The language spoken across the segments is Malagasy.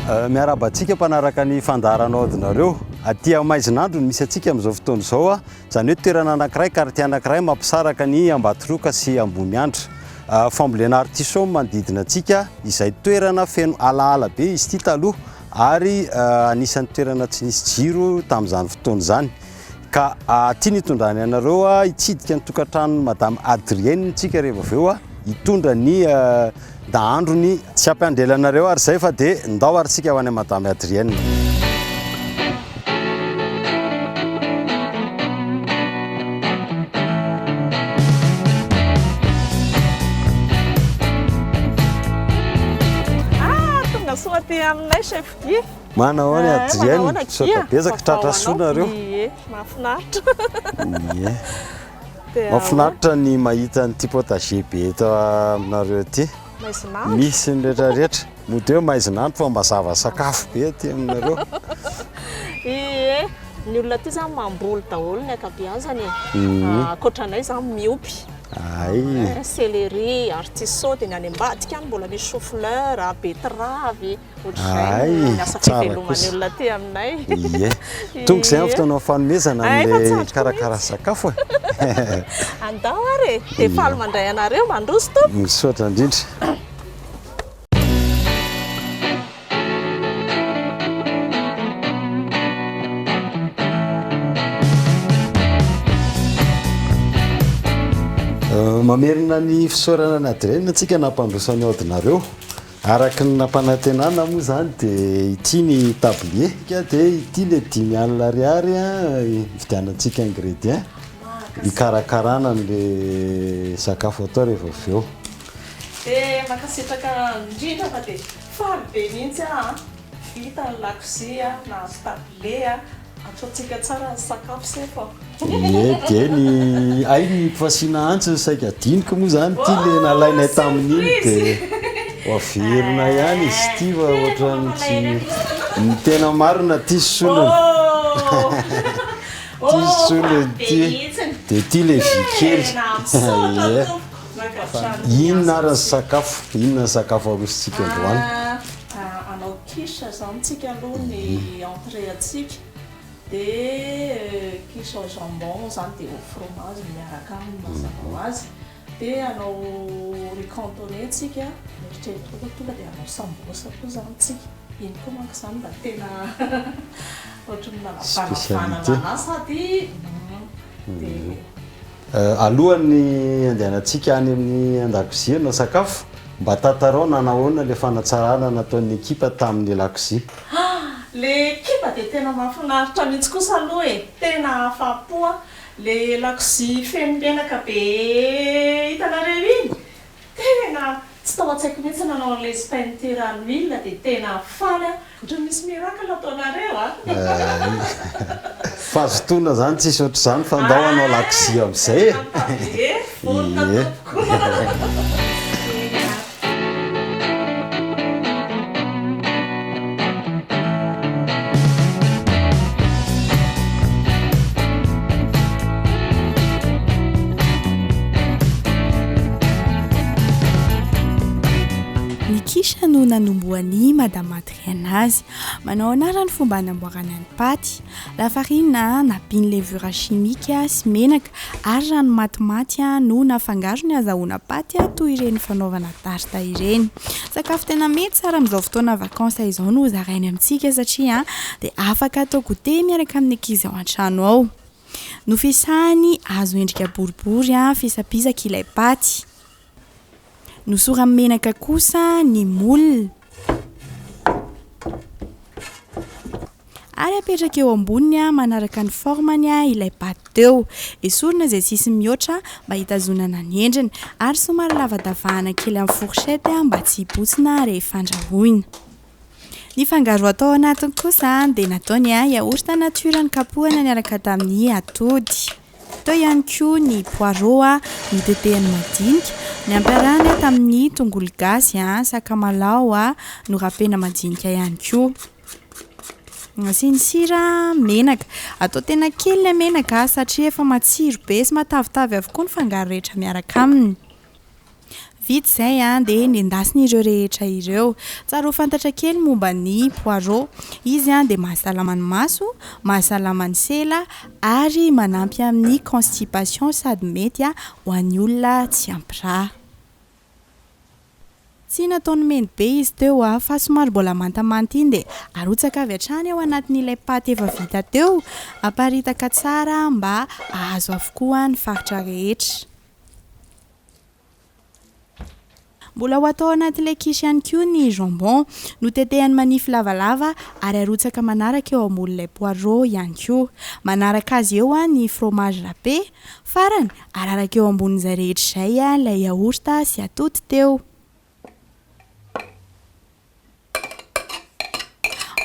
miarabantsika mpanaraka ny fandaharanao adinareo aty Maizinandro misy atsika amin'izao fotoana izao a zany hoe toerana anankiray quartier anankiray mampisaraka ny Ambatoroka sy Amboniandra fambolena artisau manodidina atsika izay toerana feno alaala be izy ity taloha ary anisan'ny toerana tsy nisy jiro tamin'izany fotoana izany ka tia nitondrany anareo a hitsidika ny tokantrano madame Adrienne tsika rehefa avy eo a hitondra ny dahandrony tsy ampiandelanareo ary zay fa dia ndao ary tsika ho any madame Adrienne. Tonga soa ty aminay chef Guy. Manao any Adrienne soka betsaka tratrasoanareo. Mahafinaritra. Mahafinaritra ny mahita ny potager be eto aminareo aty. Misy ny rehetrarehetra mody hoe Maizinandro fa mazava sakafo be aty aminareo. Ny olona ty zany mamboly daholo ny ankabeazany ankoatranay zany miompy. Céleri, artisau dia ny any ambadika any mbola misy chou-fleur, betterave, ohatr'izay miasa fiveloman'ny olona ty aminay. Tonga izay amin'ny fotoana fanomezana amin'ilay karakara sakafo. Andao ary dia faly mandray anareo mandroso to. Misaotra indrindra. Mamerina ny fisaorana ny Adrienne antsika nampandrosan'ny aodinareo araka ny nampanantenana moa zany dia ity ny tablier ka dia ity le 10,000 ariary vidianantsika ingrédient hikarakarana n'le sakafo atao rehefa avy eo. Dia makasitraka indrindra fa dia faly be mihitsy vita ny lakozia na tablier atsotsika tsara ny sakafo sefa. Dia ny ny fasiana antsy saika adiniko moa zany ity le nalainay tamin'iny dia averina ihany izy ity fa ohatran'ny tsy ny tena marina tia solony. Tia solony ity dia ity le vikely. Inona ary ny sakafo? Inona ny sakafo arositsika androany? Anao quiche zany tsika aloha ny entrée atsika. Dia quiche au jambon zany dia au fromage miaraka aminy mazava ho azy. Dia anao riz cantonné tsika eritreretra tonga dia anao sambosa koa zany tsika. Iny koa manko zany mba tena ohatran'ny manavaravana sady alohan'ny andehanantsika any amin'ny an-dakozia na sakafo mba tantarao nanahoana le fanatsarana nataon'ny ekipa tamin'ny lakozia. Le kipa dia tena mahafinaritra mihitsy kosa aloha tena afa-po le lakozia feno menaka be hitanareo iny tena tsy tao an-tsaiko mihitsy nanao an'ilay spinture à l'huile dia tena faly ohatran'ny misy miracle ataonareo fahazotoana zany tsisy ohatr'izany fa ndao anao lakozia amin'izay. Quiche no nanomboan'ny madame Adrienne azy. Manao anarany fomba hanamboarana ny paty. Lafarina nampiany levure chimique sy menaka ary rano matimaty no nafangarony azahoana paty toy ireny fanaovana tarte ireny. Sakafo tena mety tsara amin'izao fotoana vakansa izao no zarainy amintsika satria dia afaka atao goûter miaraka amin'ny ankizy ao an-trano ao. Nofisahany azo endrika boribory fisapisaka ilay paty. Nosora menaka kosa ny moule. Ary apetraka eo amboniny manaraka ny formany ilay paty teo. Esorina izay sisy mihoatra mba hitazonana ny endriny ary somary lavadavahana kely amin'ny fourchette mba tsy hibotsina rehefa andrahoina. Ny fangaro atao anatiny kosa dia nataony yaourt nature kapohana niaraka tamin'ny atody. Tao ihany koa ny poireau ny tetehany madinika, ny ampiarahana tamin'ny tongolo gasy, sakamalao no rapena madinika ihany koa. Asiany sira, menaka. Atao tena kely ilay menaka satria efa matsiro be sy matavitavy avokoa ny fangaro rehetra miaraka aminy. vita izay dia nendasina ireo rehetra ireo. Tsara ho fantatra kely momba ny poireau. Izy dia mahasalama ny maso, mahasalama ny sela ary manampy amin'ny constipation sady mety ho an'ny olona tsy ampy-rà. Tsy nataony meny be izy teo fa somary mbola mantamanta iny dia arotsaka avy hatrany ao anatin'ilay paty efa vita teo, aparitaka tsara mba ahazo avokoa ny faritra rehetra. Mbola ho atao anatin'ilay kisy ihany koa ny jambon, notetehany manify lavalava ary arotsaka manaraka eo ambonin'ilay poireau ihany koa. Manaraka azy eo ny fromage râpé, farany araraka eo ambonin'izay rehetra izay ilay yaourt sy atody teo.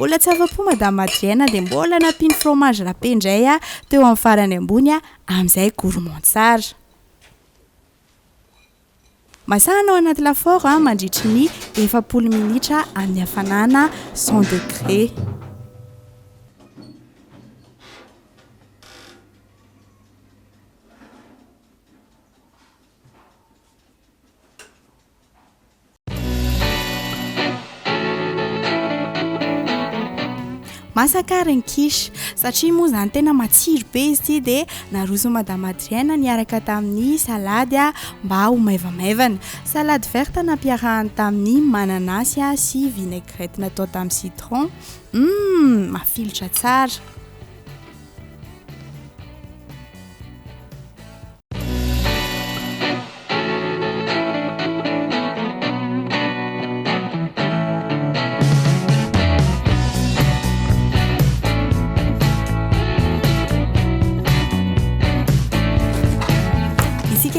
Mbola tsy afa-po madame Adrienne dia mbola nampiany fromage râpé indray teo amin'ny farany ambony amin'izay gourmand tsara. Masahana ao anaty lafaoro mandritry ny 40 minitra amin'ny hafanana 100 degré. Masaka renkisy satria moa zany tena matsiro be izy ity dia naroso madame Adrienne niaraka tamin'ny salady mba ho maivamaivana. Salade verte nampiarahany tamin'ny mananasy sy vinaigrette natao tamin'ny citron. Mafilotra tsara.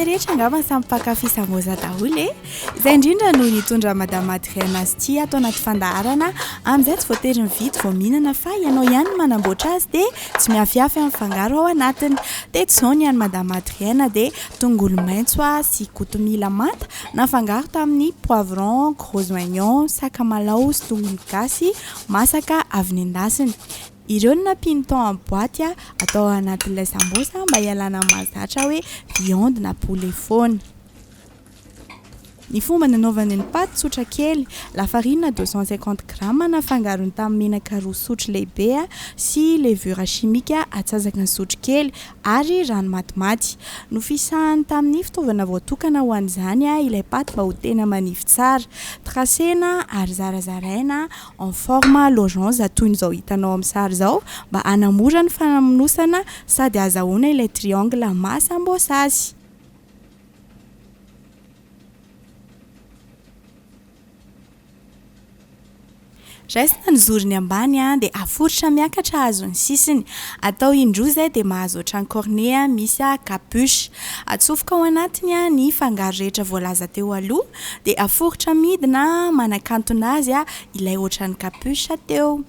Rehetra angamba samy mpakafy sambosa daholo izay indrindra no nitondra madame Adrienne azy ity atao anaty fandaharana amin'izay tsy voatery mividy vao mihinana fa ianao ihany no manamboatra azy dia tsy miafiafy amin'ny fangaro ao anatiny. Teto izao ny any madame Adrienne dia tongolo maitso sy kotomila manta nafangaro tamin'ny poivron, gros oignon, sakamalaho sy tongolo gasy masaka avy nendasiny. Ireo no nampiany tao amin'ny boaty atao anatin'ilay sambosa mba hialana mahazatra hoe viande na poulet foana. Ny fomba nanaovana ny paty tsotra kely, lafarina 250 g nafangarony tamin'ny menaka 2 sotro lehibe sy levure chimique atsasaka ny sotro kely ary rano matimaty. Nofisahany tamin'ny fitaovana voatokana ho an'izany ilay paty mba ho tena manify tsara. Tracena ary zarazaraina en forme logange toy izao hitanao amin'ny sary izao mba hanamora ny fanamonosana sady azahoana ilay triangle mahasambosa azy. Raisina ny zorony ambany dia aforotra miakatra azo ny sisiny. Atao indroa dia mahazo ohatran'ny cornet misy capuche. Atsofoka ao anatiny ny fangaro rehetra voalaza teo aloha dia aforotra midina manakantona azy ilay ohatran'ny capuche teo.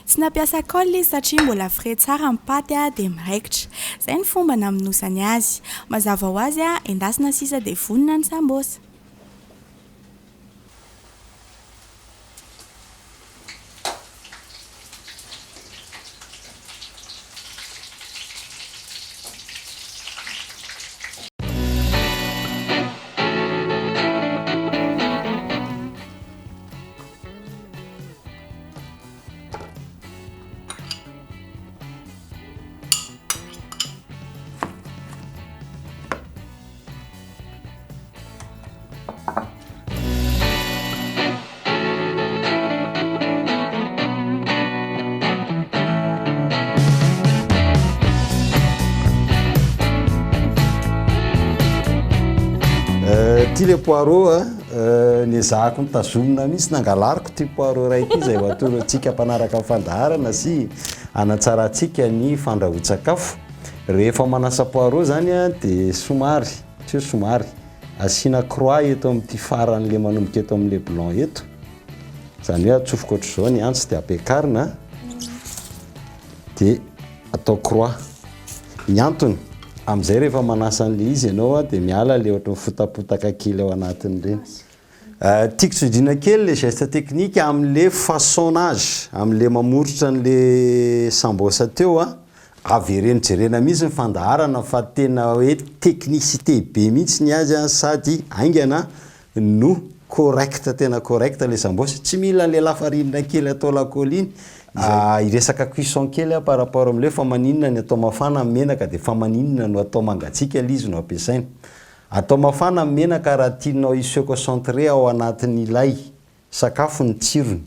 Tsy nampiasa colle izy satria mbola frais tsara ny paty dia miraikitra. Izay ny fomba namonosany azy. Mazava ho azy endasina sisa dia vonona ny sambosa. Ty le poireau ny zahako mitazomina mihitsy nangalariko ty poireau raiky izay atoroantsika mpanaraka amin'ny fandaharana sy anatsaratsika ny fandrahoan-tsakafo. Rehefa manasa poireau zany dia somary asiana croix eto amin'ity faran'le manomboka eto amin'le blanc eto. Zany hoe atsofoka ohatr'izao ny antsy dia ampiakarina dia atao croix. Ny antony amin'izay rehefa manasa an'le izy ianao dia miala le ohatran'ny fotapotaka kely ao anatin'ireny. Tiako tsodina kely le geste technique amin'le façonnage, amin'le mamorotra an'le sambosa teo averenjerena mihitsy ny fandaharana fa tena hoe technicité be mihitsy ny azy a sady aingana no correcta tena correcta le sambosy tsy mila le lafarinina kely atao lakoliny iresaka cuisson kely par rapport am'le fa maninona ny atao mafana menaka de fa maninona no atao mangatsika le izy no ampiasaina atao mafana menaka raha tianao iseconcentré ao anatin'ilay sakafo ny tsirony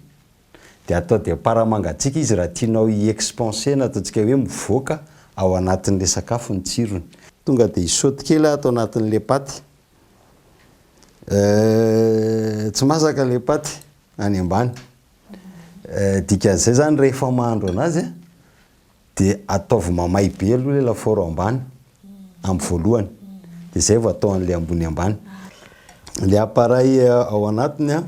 de atao de paramangatsika izy raha tianao iexpansena ataontsika hoe mivoaka ao anatin'le sakafo ny tsirony tonga de isaoty kely atao anatin'le paty tsy masaka le paty any ambany dikan'izay zany rehefa mahandro anazy de ataovy mamay be aloha le lafaoro ambany amin'ny voalohany de zay vao atao an'le ambony ambany le appareil ao anatiny a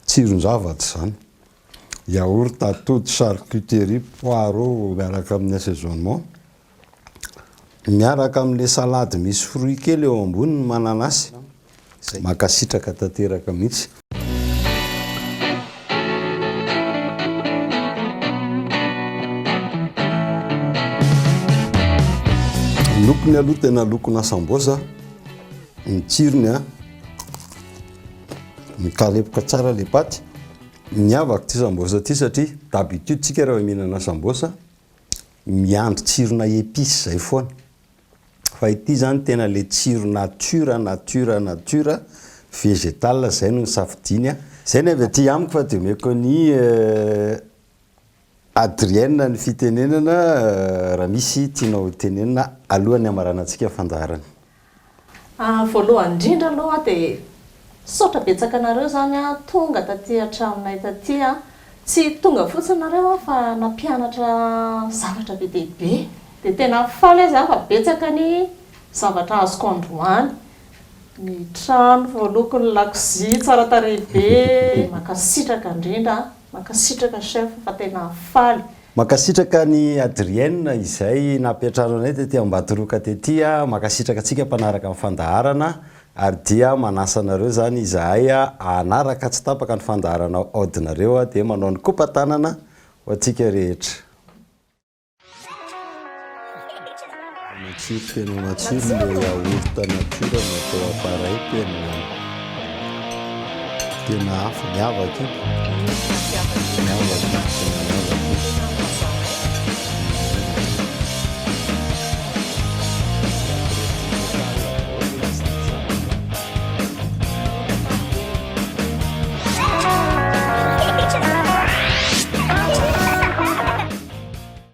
tsiron-javatra zany yaourt atody charcuterie poireau miaraka amin'ny assaisonnement miaraka amin'le salade misy fruit kely eo amboniny mananasy makasitraka tanteraka mihitsy lokony aloha tena lokona sambosa ny tsirony a mikalepoka tsara le paty miavaka ty sambosa ty satria d'habitude tsika raha mihinana sambosa miandry tsirona épice zay foana fa ity zany tena le tsiro nature végétal zay no nisafidiny zay ny avy aty amiko fa de meko ny Adrienne ny fitenenana raha misy tianao tenenana alohan'ny amaranantsika fandaharana voalohany indrindra aloha de saotra betsaka anareo zany tonga taty hatraminay taty tsy tonga fotsiny nareo fa nampianatra zavatra be dehibe de tena faly izy fa betsaka ny zavatra azoko androany ny trano voaloko ny lakozia tsara tarehy be makasitraka indrindra makasitraka chef fa tena faly makasitraka ny Adrienne izay napetrarana anay tety Ambatoroka tety makasitraka atsika mpanaraka amin'ny fandaharana ary dia manasa nareo zany izahay anaraka tsy tapaka ny fandaharana aodinareo de manao ny kopatanana ho atsika rehetra matsiro tena matsiro le yaourt nature natao appareil tena hafa miavaka